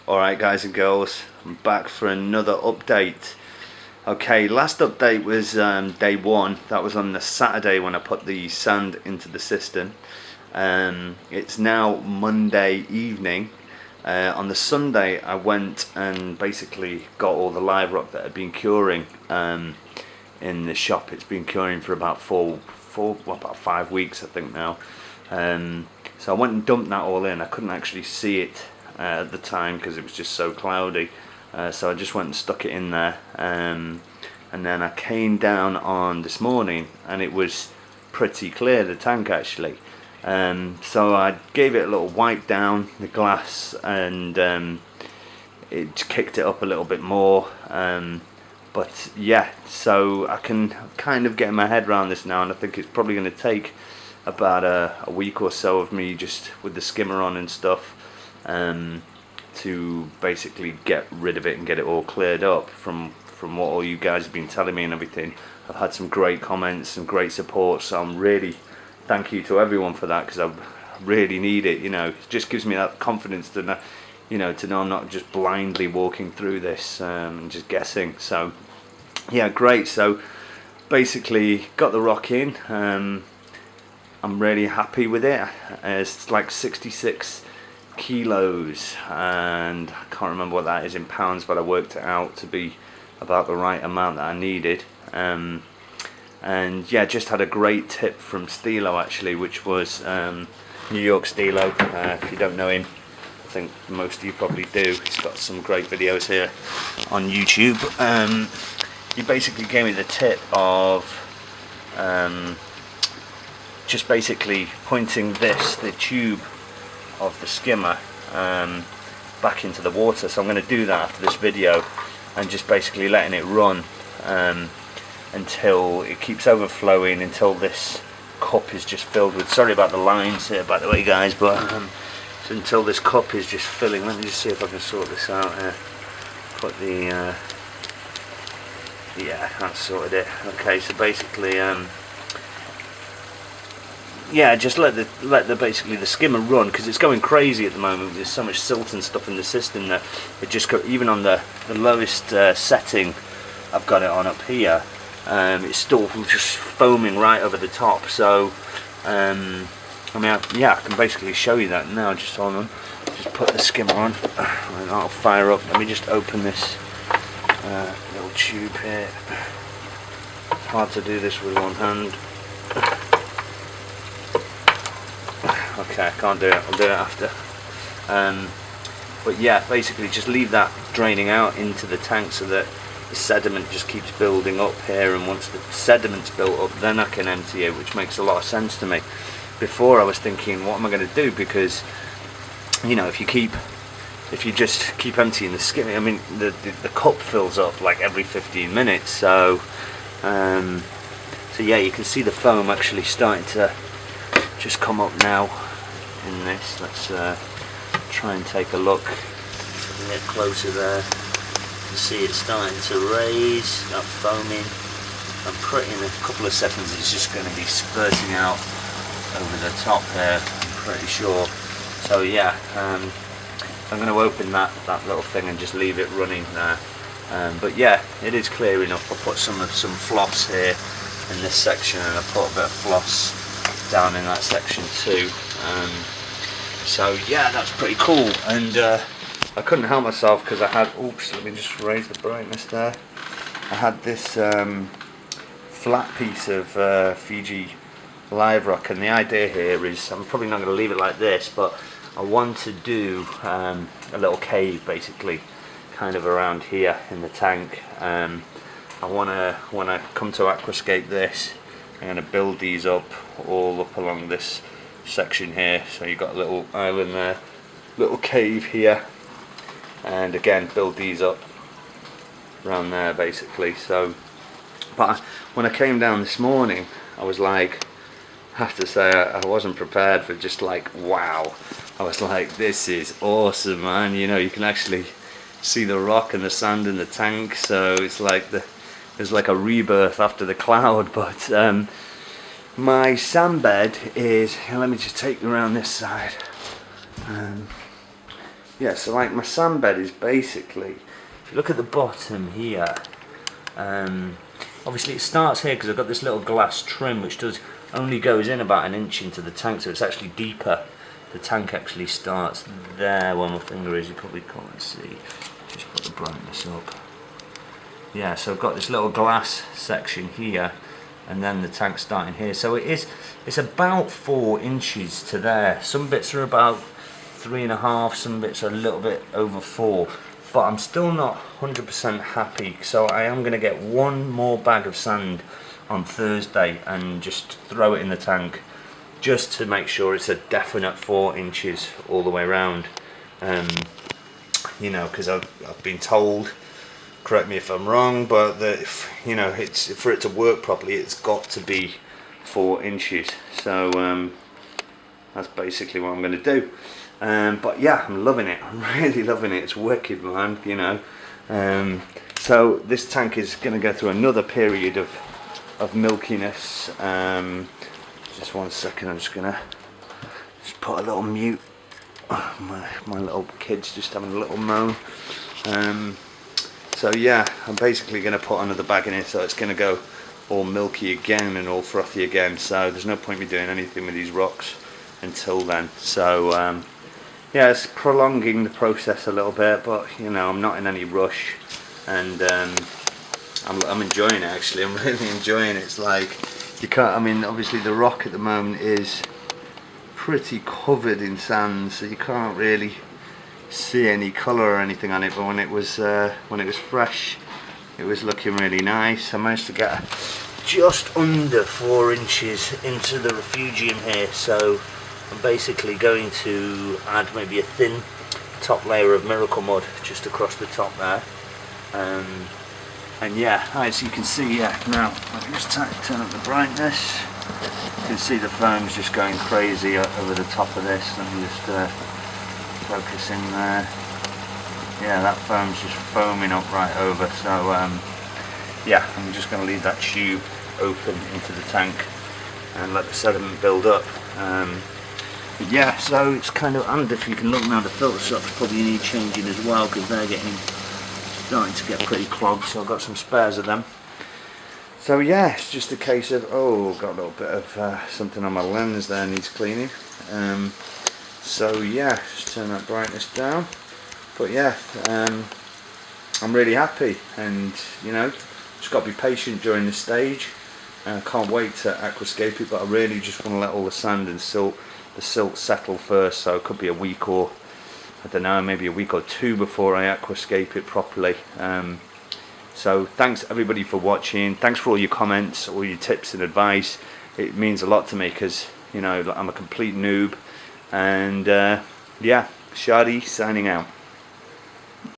Alright guys and girls, I'm back for another update. Okay, last update was day one. That was on the Saturday when I put the sand into the cistern. It's now Monday evening. On the Sunday I went and basically got all the live rock that had been curing in the shop. It's been curing for about about 5 weeks I think now. So I went and dumped that all in. I couldn't actually see it at the time because it was just so cloudy, so I just went and stuck it in there, and then I came down on this morning and it was pretty clear, the tank actually. So I gave it a little wipe down the glass, and it kicked it up a little bit more, but yeah, so I can kind of get my head around this now, and I think it's probably going to take about a week or so of me just with the skimmer on and stuff, to basically get rid of it and get it all cleared up from what all you guys have been telling me and everything. I've had some great comments and great support, so I'm really thank you to everyone for that, because I really need it. You know, it just gives me that confidence to know, to know I'm not just blindly walking through this and just guessing. So yeah, great. So basically got the rock in. I'm really happy with it. It's like 66 kilos, and I can't remember what that is in pounds, but I worked it out to be about the right amount that I needed. And yeah, just had a great tip from Stilo actually, which was New York Stilo. If you don't know him, I think most of you probably do. He's got some great videos here on YouTube. He basically gave me the tip of just basically pointing the tube of the skimmer back into the water. So I'm going to do that after this video, and just basically letting it run until it keeps overflowing, until this cup is just filled with, sorry about the lines here by the way guys, but so until this cup is just filling. Let me just see if I can sort this out here. Put the yeah, that's sorted it. Okay, so basically yeah, just let the basically the skimmer run, because it's going crazy at the moment. There's so much silt and stuff in the system that it just even on the lowest setting I've got it on up here, it's still just foaming right over the top. So I mean, yeah, I can basically show you that now. Just hold on, just put the skimmer on and I'll fire up. Let me just open this little tube here. It's hard to do this with one hand. Okay, I can't do it, I'll do it after. But yeah, basically just leave that draining out into the tank so that the sediment just keeps building up here, and once the sediment's built up then I can empty it, which makes a lot of sense to me. Before I was thinking, what am I going to do? Because if you just keep emptying the skimmer, I mean the cup fills up like every 15 minutes, so yeah, you can see the foam actually starting to just come up now in this. Let's try and take a look a bit closer there. You can see it's starting to raise, that foaming. I'm pretty, in a couple of seconds it's just going to be spurting out over the top here, I'm pretty sure. So yeah, I'm going to open that little thing and just leave it running there. But yeah, it is clear enough. I'll put some floss here in this section, and I'll put a bit of floss down in that section too. So yeah, that's pretty cool. And I couldn't help myself because I had, oops, let me just raise the brightness there. I had this flat piece of Fiji live rock, and the idea here is, I'm probably not going to leave it like this, but I want to do a little cave basically kind of around here in the tank. I want to, when I come to aquascape this, I'm going to build these up all up along this section here. So you've got a little island there, little cave here, and again build these up around there basically. So, but when I came down this morning, I was like, I have to say I wasn't prepared for just like, wow. I was like, this is awesome, man. You can actually see the rock and the sand in the tank, so it's like there's like a rebirth after the cloud. But my sand bed is, let me just take you around this side. yeah, so like my sand bed is basically, if you look at the bottom here, obviously it starts here because I've got this little glass trim which only goes in about an inch into the tank, so it's actually deeper. The tank actually starts there where my finger is, you probably can't see. Just put the brightness up. Yeah, so I've got this little glass section here, and then the tank starting here. So it's about 4 inches to there. Some bits are about 3.5, some bits are a little bit over 4. But I'm still not 100% happy, so I am going to get one more bag of sand on Thursday and just throw it in the tank, just to make sure it's a definite 4 inches all the way around. You know, because I've been told, correct me if I'm wrong, but that you know, it's for it to work properly, it's got to be 4 inches. So that's basically what I'm going to do. But yeah, I'm loving it. I'm really loving it. It's wicked, man. You know. So this tank is going to go through another period of milkiness. Just 1 second. I'm just gonna put a little mute. My little kid's just having a little moan. So yeah, I'm basically going to put another bag in it, so it's going to go all milky again and all frothy again. So there's no point me doing anything with these rocks until then. So yeah, it's prolonging the process a little bit, but you know, I'm not in any rush, and I'm enjoying it actually. I'm really enjoying it. It's like, you can't, I mean, obviously the rock at the moment is pretty covered in sand, so you can't really see any colour or anything on it, but when it was fresh, it was looking really nice. I managed to get just under 4 inches into the refugium here, so I'm basically going to add maybe a thin top layer of miracle mud just across the top there. And yeah, as you can see, yeah, now I can just turn up the brightness. You can see the foam's just going crazy over the top of this. Let me just focus in there. Yeah, that foam's just foaming up right over. So yeah, I'm just going to leave that tube open into the tank and let the sediment build up. But yeah, so it's kind of, and if you can look now, the filter stops probably need changing as well, because they're starting to get pretty clogged, so I've got some spares of them. So yeah, it's just a case of, oh, got a little bit of something on my lens there, needs cleaning. So yeah, just turn that brightness down. But yeah, I'm really happy, and you know, just got to be patient during this stage. I can't wait to aquascape it, but I really just want to let all the sand and silt, the silt settle first, so it could be a week, or I don't know, maybe a week or 2 before I aquascape it properly. So thanks everybody for watching. Thanks for all your comments, all your tips and advice. It means a lot to me, because you know, I'm a complete noob. And yeah, Shadi signing out.